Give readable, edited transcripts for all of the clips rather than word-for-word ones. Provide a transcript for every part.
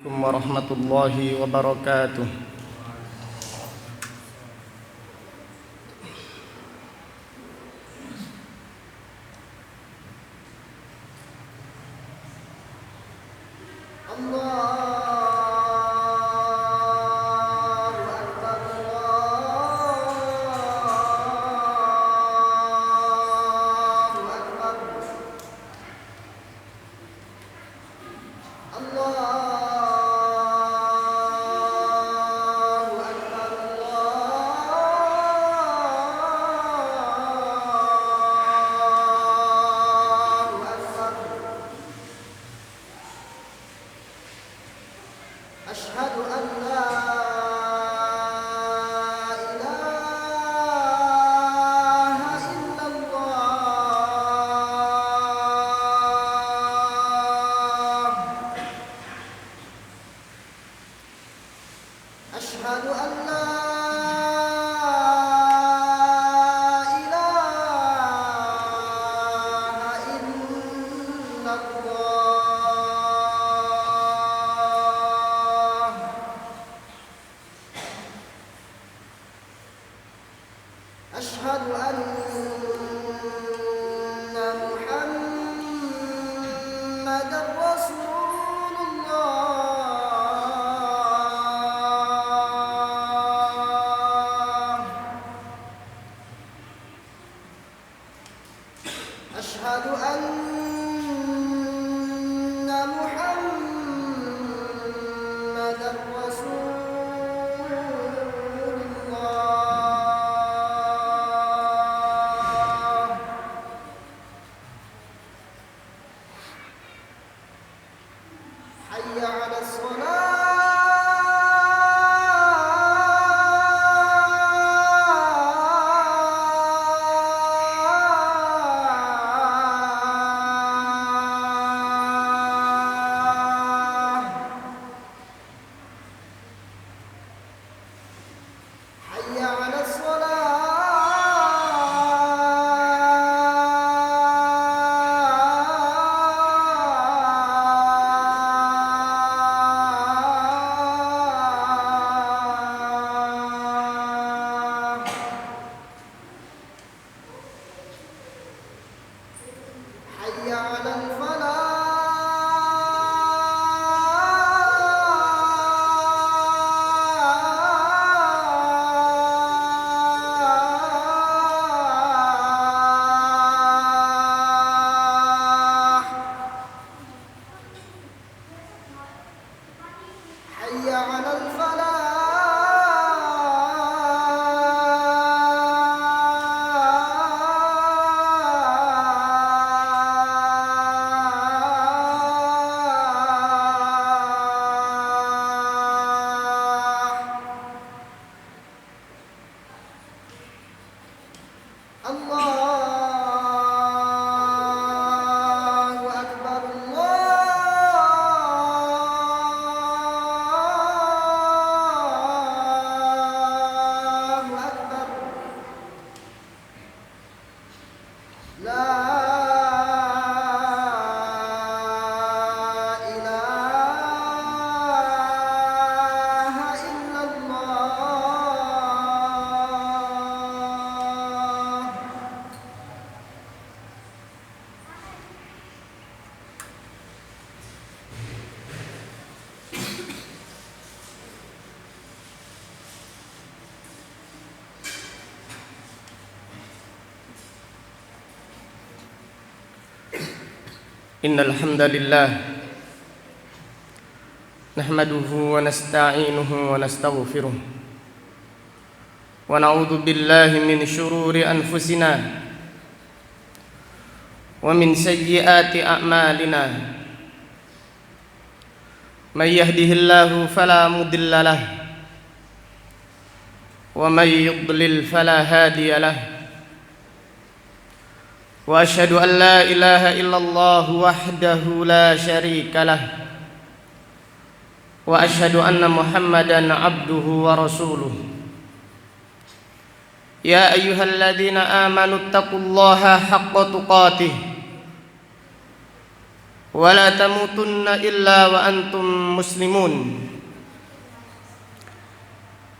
warahmatullahi wabarakatuh. Innal hamdalillah nahmaduhu wa nasta'inuhu wa nastaghfiruh wa na'udzu billahi min shururi anfusina wa min sayyiati a'malina may yahdihillahu fala mudilla lahu wa may yudlil fala hadiya lahu wa asyhadu an la ilaha illallah wahdahu la syarika lah wa asyhadu anna Muhammadan abduhu wa rasuluh. Ya ayyuhalladzina amanu taqullaha haqqa tuqatih ولا تموتن إلا وأنتم مسلمون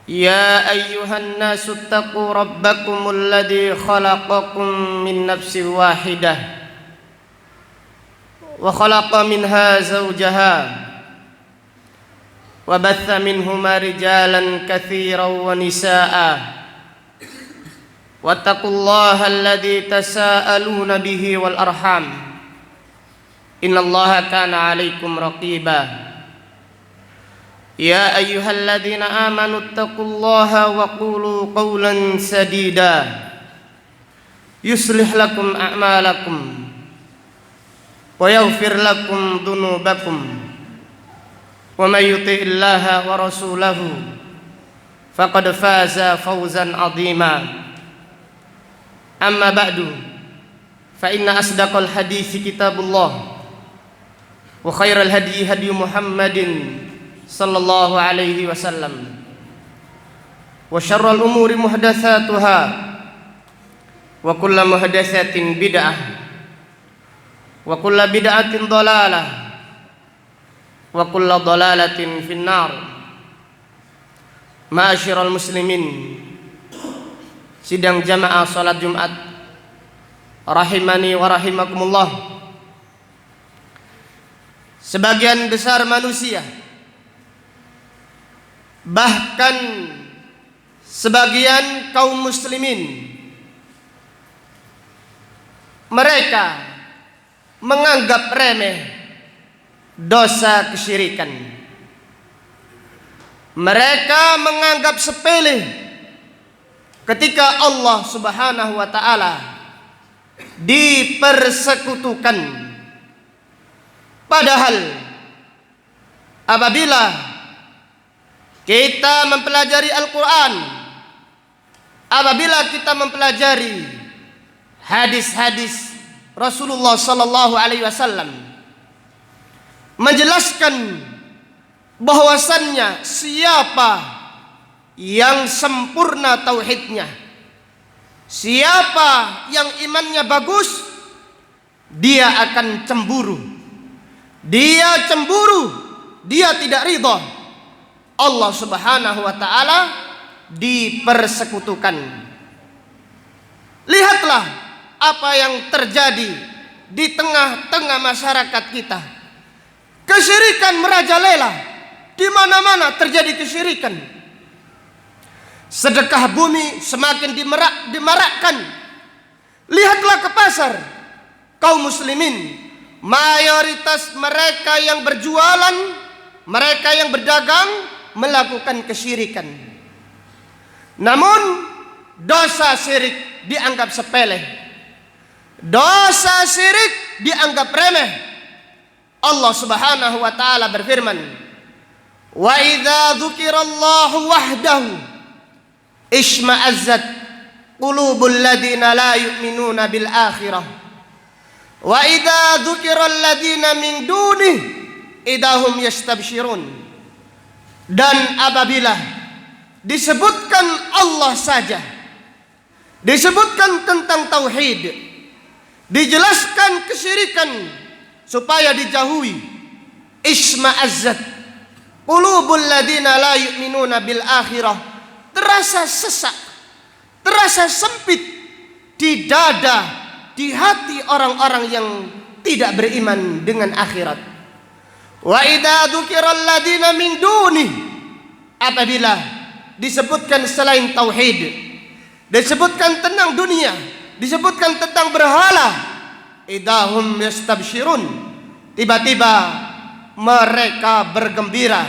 يا أيها الناس اتقوا ربكم الذي خلقكم من نفس واحدة وخلق منها زوجها وبث منهما رجالا كثيرا ونساء واتقوا الله الذي تساءلون به والأرحام إن الله كان عليكم رقيبا يا أيها الذين آمنوا اتقوا الله وقولوا قولا سديدا يصلح لكم أعمالكم ويغفر لكم ذنوبكم ومن يطع الله ورسوله فقد فاز فوزا عظيما أما بعد فإن أصدق الحديث كتاب الله وخير الهدي هدي محمد صلى الله عليه وسلم وشر الأمور محدثاتها وكل محدثة بدعة وكل بدعة ضلالة وكل ضلالة في النار. Ma'asyiral muslimin, sidang jamaah salat Jumat rahimani wa rahimakumullah. Sebagian besar manusia, bahkan sebagian kaum muslimin, mereka menganggap remeh dosa kesyirikan. Mereka menganggap sepele ketika Allah Subhanahu wa taala dipersekutukan. Padahal apabila kita mempelajari Al-Quran, apabila kita mempelajari hadis-hadis Rasulullah sallallahu alaihi wasallam menjelaskan bahwasannya siapa yang sempurna tauhidnya, siapa yang imannya bagus, dia akan cemburu. Dia cemburu, dia tidak ridha. Allah Subhanahu wa taala dipersekutukan. Lihatlah apa yang terjadi di tengah-tengah masyarakat kita. Kesyirikan merajalela, di mana-mana terjadi kesyirikan. Sedekah bumi semakin dimarakkan. Lihatlah ke pasar, kaum muslimin, mayoritas mereka yang berjualan, mereka yang berdagang melakukan kesyirikan. Namun dosa syirik dianggap sepele. Dosa syirik dianggap remeh. Allah Subhanahu wa taala berfirman, "Wa idza dzukirallahu wahdahu isma'azzat qulubul ladzina la yu'minuna bil akhirah. Wa idza dzukiral ladzina min dunih idahum yastabsyirun." Dan apabila disebutkan Allah saja, disebutkan tentang tauhid, dijelaskan kesyirikan supaya dijauhi, isma'azzat qulubul ladzina la yu'minuna bil akhirah, terasa sesak, terasa sempit di dada, di hati orang-orang yang tidak beriman dengan akhirat. Wa idza dzukiral ladzina min dunih, apabila disebutkan selain tauhid, disebutkan tentang dunia, disebutkan tentang berhala, idahum yastabsyirun, tiba-tiba mereka bergembira.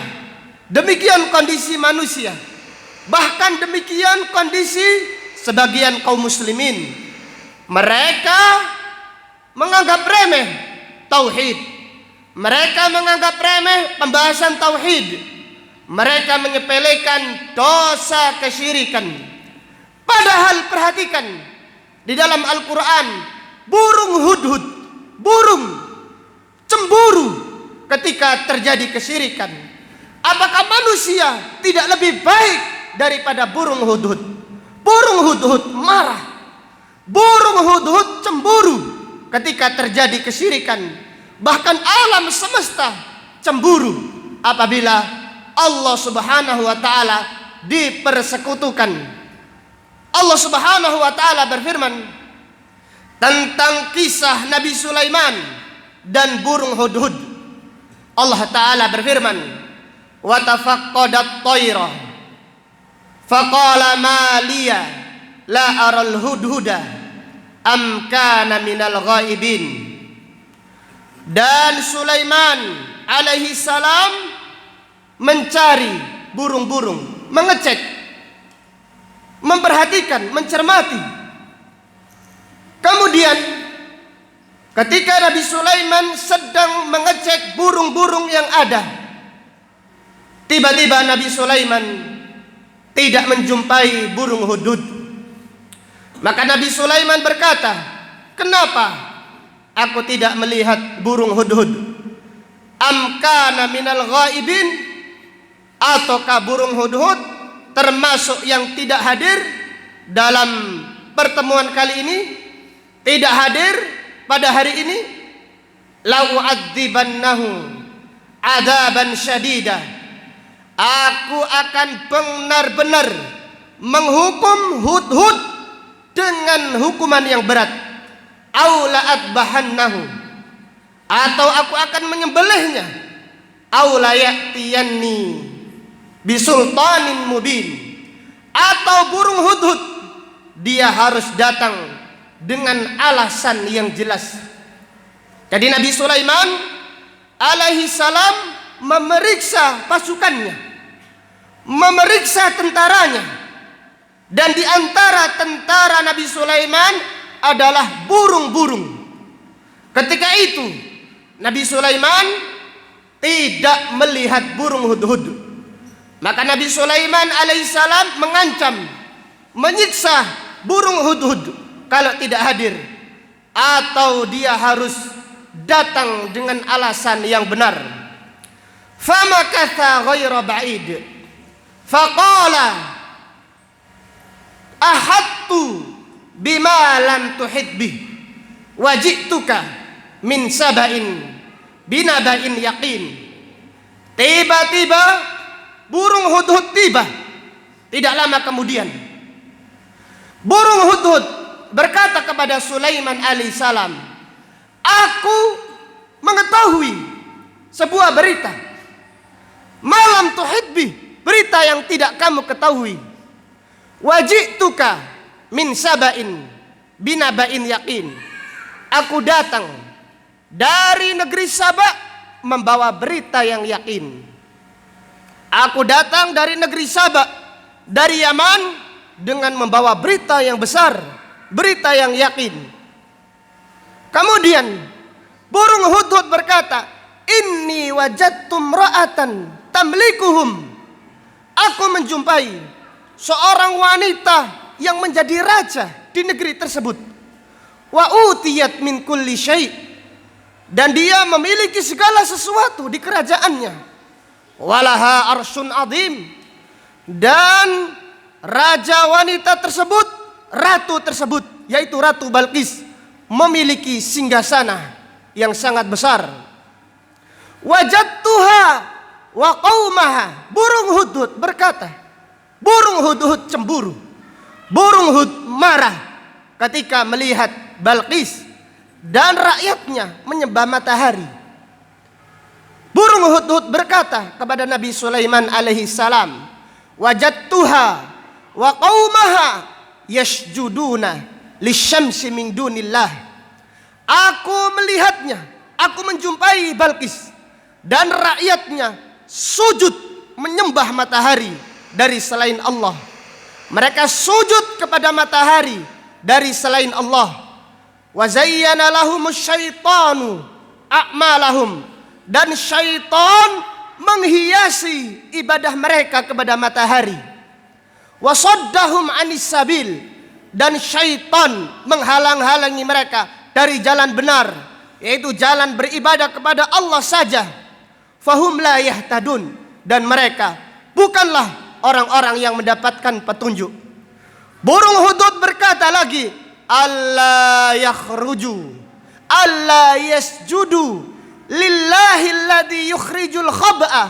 Demikian kondisi manusia, bahkan demikian kondisi sebagian kaum muslimin. Mereka menganggap remeh tauhid. Mereka menganggap remeh pembahasan tauhid. Mereka menyepelekan dosa kesyirikan. Padahal perhatikan, di dalam Al-Quran, burung hudhud, burung cemburu ketika terjadi kesyirikan. Apakah manusia tidak lebih baik daripada burung hudhud? Burung hudhud marah, burung hudhud cemburu ketika terjadi kesyirikan. bahkan alam semesta cemburu apabila Allah Subhanahu wa taala dipersekutukan. Allah Subhanahu wa taala berfirman tentang kisah Nabi Sulaiman dan burung hudhud. Allah taala berfirman, "Wa tafaqqadat tayra faqala ma liya la aral hudhuda am kana minal ghaibin." Dan Sulaiman alaihi salam mencari burung-burung, mengecek, memperhatikan, mencermati. Kemudian ketika Nabi Sulaiman sedang mengecek burung-burung yang ada, tiba-tiba Nabi Sulaiman tidak menjumpai burung hudhud. Maka Nabi Sulaiman berkata, "Kenapa aku tidak melihat burung hudhud? Am kana minal ghaibin?" Ataukah burung hudhud termasuk yang tidak hadir dalam pertemuan kali ini? Tidak hadir pada hari ini? "La u'adzibannahu adzaban syadida." Aku akan benar-benar menghukum hudhud dengan hukuman yang berat. "Au la adbahannahu." Atau aku akan menyembelihnya. "Au la ya'tiyanni bisultanin mubin." Atau burung hudhud dia harus datang dengan alasan yang jelas. Jadi Nabi Sulaiman alaihi salam memeriksa pasukannya, memeriksa tentaranya, dan di antara tentara Nabi Sulaiman adalah burung-burung. Ketika itu Nabi Sulaiman tidak melihat burung hudhud. Maka Nabi Sulaiman alaihissalam mengancam, menyiksa burung hudhud kalau tidak hadir, atau dia harus datang dengan alasan yang benar. Famakatha ghaira ba'id faqala ahattu bima lam tuhid bih wajituka min saba'in binaba'in yaqin. Tiba-tiba burung hudhud tiba. Tidak lama kemudian burung hudhud berkata kepada Sulaiman alaihissalam, "Aku mengetahui sebuah berita, malam tuhibbi, berita yang tidak kamu ketahui. Wajituka min saba'in binaba'in yaqin." Aku datang dari negeri Saba membawa berita yang yakin. Aku datang dari negeri Saba, dari Yaman, dengan membawa berita yang besar, berita yang yakin. Kemudian burung hudhud berkata, "Inni wajadtu imra'atan tamlikuhum." Aku menjumpai seorang wanita yang menjadi raja di negeri tersebut. Wa utiyat min kulli syai', dan dia memiliki segala sesuatu di kerajaannya. Walaha arsyun azim, dan raja wanita tersebut, ratu tersebut, yaitu Ratu Balqis, memiliki singgasana yang sangat besar. Wajadtuha wa qaumaha. Burung hudhud berkata, burung hudhud cemburu, burung hudhud marah ketika melihat Balqis dan rakyatnya menyembah matahari. Burung hudhud berkata kepada Nabi Sulaiman alaihi salam, "Wajadtuha wa qaumaha yasjuduna lisyamsi min dunillah." Aku melihatnya, aku menjumpai Balqis dan rakyatnya sujud menyembah matahari dari selain Allah. Mereka sujud kepada matahari dari selain Allah. Wa zayyana lahumus syaitanu a'malahum, dan syaitan menghiasi ibadah mereka kepada matahari. Wa saddahum anis sabil, dan syaitan menghalang-halangi mereka dari jalan benar, yaitu jalan beribadah kepada Allah saja. Fahum la yahtadun, dan mereka bukanlah orang-orang yang mendapatkan petunjuk. Burung hudhud berkata lagi, "Alla yakhruju, alla yasjudu lillahilladzi yukhrijul khab'a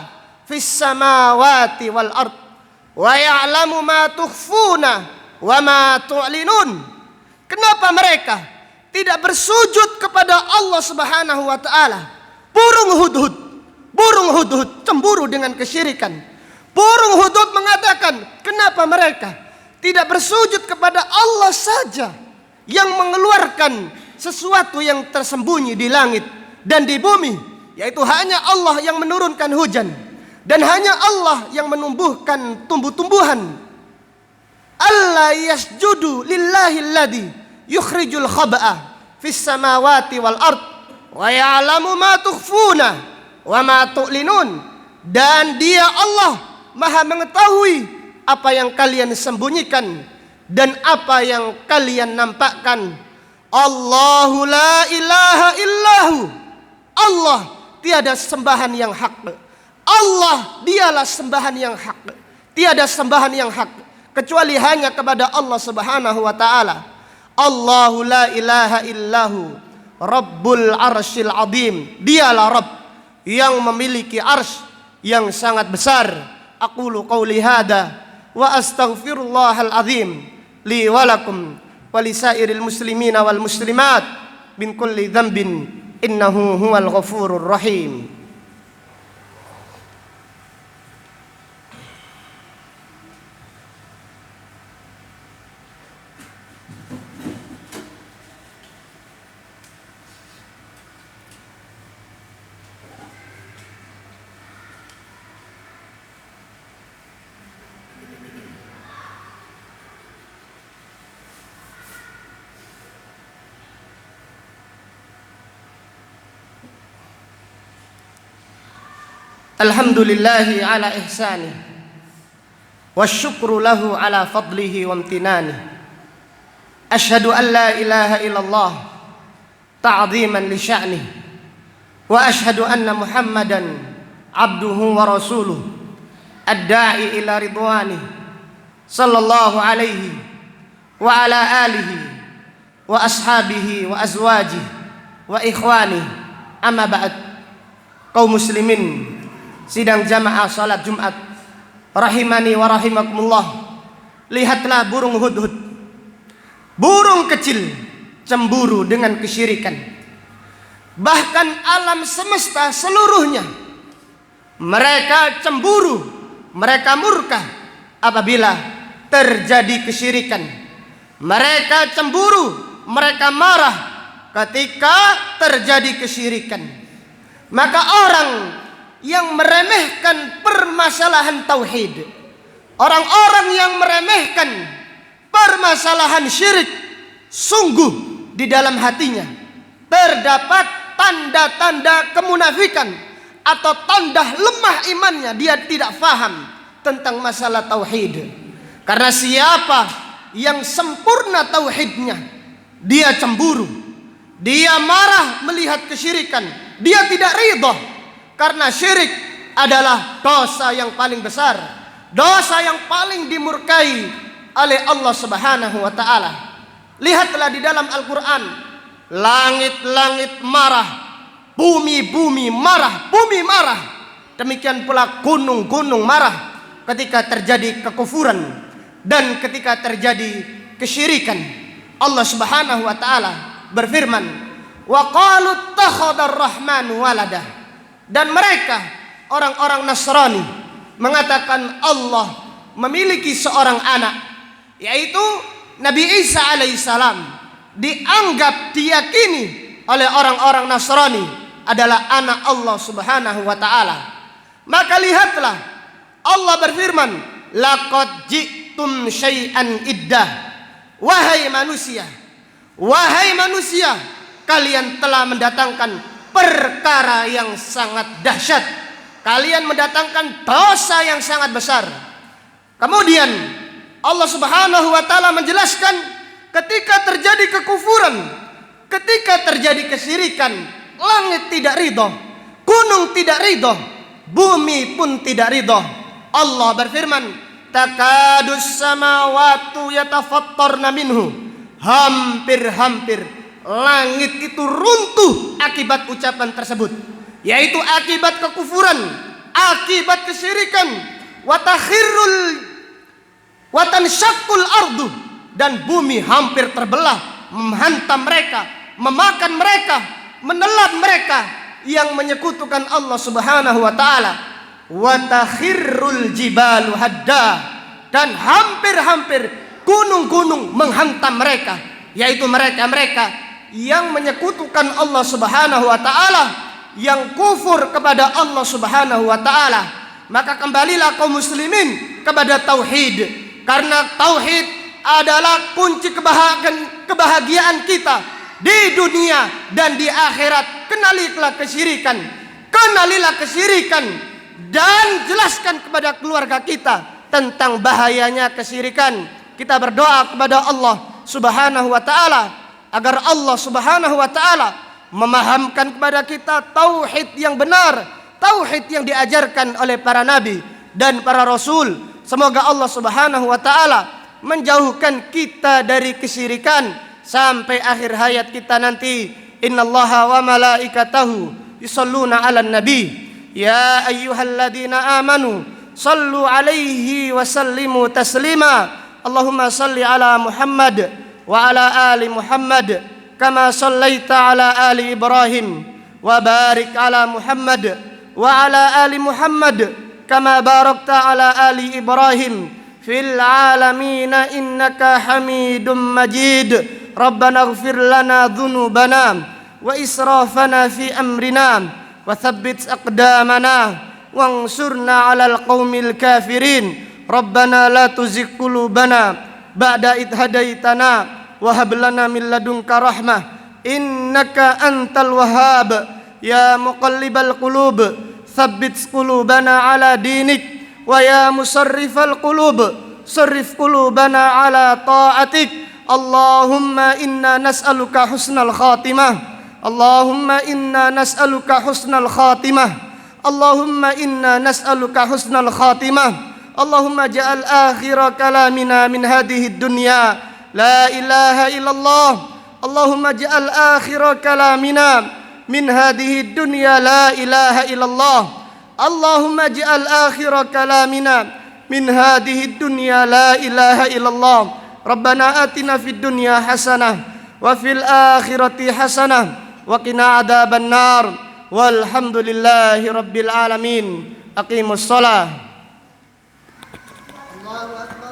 fis samawati wal ard wa ya'lamu ma tukhfuna wa ma tu'linun. Kenapa mereka tidak bersujud kepada Allah Subhanahu wa taala? Burung hudhud cemburu dengan kesyirikan. Burung hudhud mengatakan, kenapa mereka tidak bersujud kepada Allah saja yang mengeluarkan sesuatu yang tersembunyi di langit dan di bumi, yaitu hanya Allah yang menurunkan hujan dan hanya Allah yang menumbuhkan tumbuh-tumbuhan. Alla yasjudu lillahilladzi yukhrijul khab'a fis samawati wal ard wa ya'lamu ma tukhfuna wa ma tu'linun. Dan Dia Allah Maha mengetahui apa yang kalian sembunyikan dan apa yang kalian nampakkan. Allahu la ilaha illahu. Allah tiada sembahan yang hak. Allah dialah sembahan yang hak. Tiada sembahan yang hak kecuali hanya kepada Allah Subhanahu wa taala. Allahu la ilaha illahu Rabbul arsyil azim. Dialah Rabb yang memiliki arsy yang sangat besar. Aqulu qauli hada wa astaghfirullahal azim li wa lakum wa lisairil muslimina wal muslimat min kulli dhanbin innahu huwal ghafurur rahim. Alhamdulillahi ala ihsanih wasyukru lahu ala fadlihi wa amtinanih. Ashhadu an la ilaha illallah ta'ziman li sya'nih wa ashhadu anna Muhammadan abduhu wa rasuluh ad-da'i ila ridwanih sallallahu alaihi wa ala alihi wa ashabihi wa azwajihi wa ikhwanihi. Amma ba'd. Kaum muslimin sidang jamaah salat Jumat rahimani wa rahimakumullah. Lihatlah burung hudhud, burung kecil cemburu dengan kesyirikan. Bahkan alam semesta seluruhnya mereka cemburu, mereka murka apabila terjadi kesyirikan. Mereka cemburu, mereka marah ketika terjadi kesyirikan. Maka orang yang meremehkan permasalahan tauhid, orang-orang yang meremehkan permasalahan syirik, sungguh di dalam hatinya terdapat tanda-tanda kemunafikan atau tanda lemah imannya. Dia tidak faham tentang masalah tauhid. Karena siapa yang sempurna tauhidnya, dia cemburu, dia marah melihat kesyirikan, dia tidak ridha. Karena syirik adalah dosa yang paling besar, dosa yang paling dimurkai oleh Allah Subhanahu wa taala. Lihatlah di dalam Al-Qur'an, langit-langit marah, bumi-bumi marah, bumi marah. Demikian pula gunung-gunung marah ketika terjadi kekufuran dan ketika terjadi kesyirikan. Allah Subhanahu wa taala berfirman, "Wa qalu ittakhadar rahmanu walada." Dan mereka orang-orang Nasrani mengatakan Allah memiliki seorang anak, yaitu Nabi Isa alaihissalam. Dianggap, diyakini oleh orang-orang Nasrani adalah anak Allah Subhanahu wa taala. Maka lihatlah, Allah berfirman, laqad ji'tum syai'an iddah. Wahai manusia, kalian telah mendatangkan perkara yang sangat dahsyat. Kalian mendatangkan dosa yang sangat besar. Kemudian Allah Subhanahu wa taala menjelaskan, ketika terjadi kekufuran, ketika terjadi kesyirikan, langit tidak ridho, gunung tidak ridho, bumi pun tidak ridho. Allah berfirman, takadus samawatu yatafattarna minhu. Hampir-hampir langit itu runtuh akibat ucapan tersebut. yaitu akibat kekufuran, akibat kesyirikan, wa tansyaqqul ardu, dan bumi hampir terbelah, menghantam mereka, memakan mereka, menelan mereka yang menyekutukan Allah Subhanahu wa taala. Wa takhirrul jibalu hadda, dan hampir-hampir gunung-gunung menghantam mereka, yaitu mereka-mereka yang menyekutukan Allah Subhanahu wa taala, yang kufur kepada Allah Subhanahu wa taala. Maka kembalilah kaum muslimin kepada tauhid, karena tauhid adalah kunci kebahagiaan kita di dunia dan di akhirat. Kenalilah kesyirikan dan jelaskan kepada keluarga kita tentang bahayanya kesyirikan. Kita berdoa kepada Allah Subhanahu wa taala agar Allah Subhanahu wa taala memahamkan kepada kita tauhid yang benar, tauhid yang diajarkan oleh para nabi dan para rasul. Semoga Allah Subhanahu wa taala menjauhkan kita dari kesyirikan sampai akhir hayat kita nanti. Innallaha wa malaikatahu yusholluna 'alan nabi ya ayyuhalladzina amanu shallu 'alaihi wa sallimu taslima. Allahumma shalli 'ala Muhammad wa 'ala ali Muhammad kama shallaita 'ala ali Ibrahim wa barik 'ala Muhammad wa 'ala ali Muhammad kama barakta 'ala ali Ibrahim fil 'alamin innaka Hamidum Majid. Rabbana ighfir lana dhunubana wa israfana fi amrina wa thabbit aqdamana wansurna 'alal qaumil kafirin. Rabbana la tuzigh qulubana ba'da idh hadaitana wa hab lana min ladunka rahmah innaka antal wahhab. Ya muqallibal qulub tsabbit qulubana 'ala dinik wa ya musarrifal qulub sarrif qulubana 'ala ta'atik. Allahumma inna nas'aluka husnal khatimah. Allahumma inna nas'aluka husnal khatimah. Allahumma inna nas'aluka husnal khatimah. Allahumma ja'al akhira kalamina min hadhihi dunya la ilaha illallah. Allahumma ja'al akhira kalamina min hadhihi dunya la ilaha illallah. Allahumma ja'al akhira kalamina min hadhihi dunya la ilaha illallah. Rabbana atina fid dunya hasanah wa fil akhirati hasanah wa qina adzaban nar. Walhamdulillahi rabbil alamin. Aqimus shalah. Allahu akbar.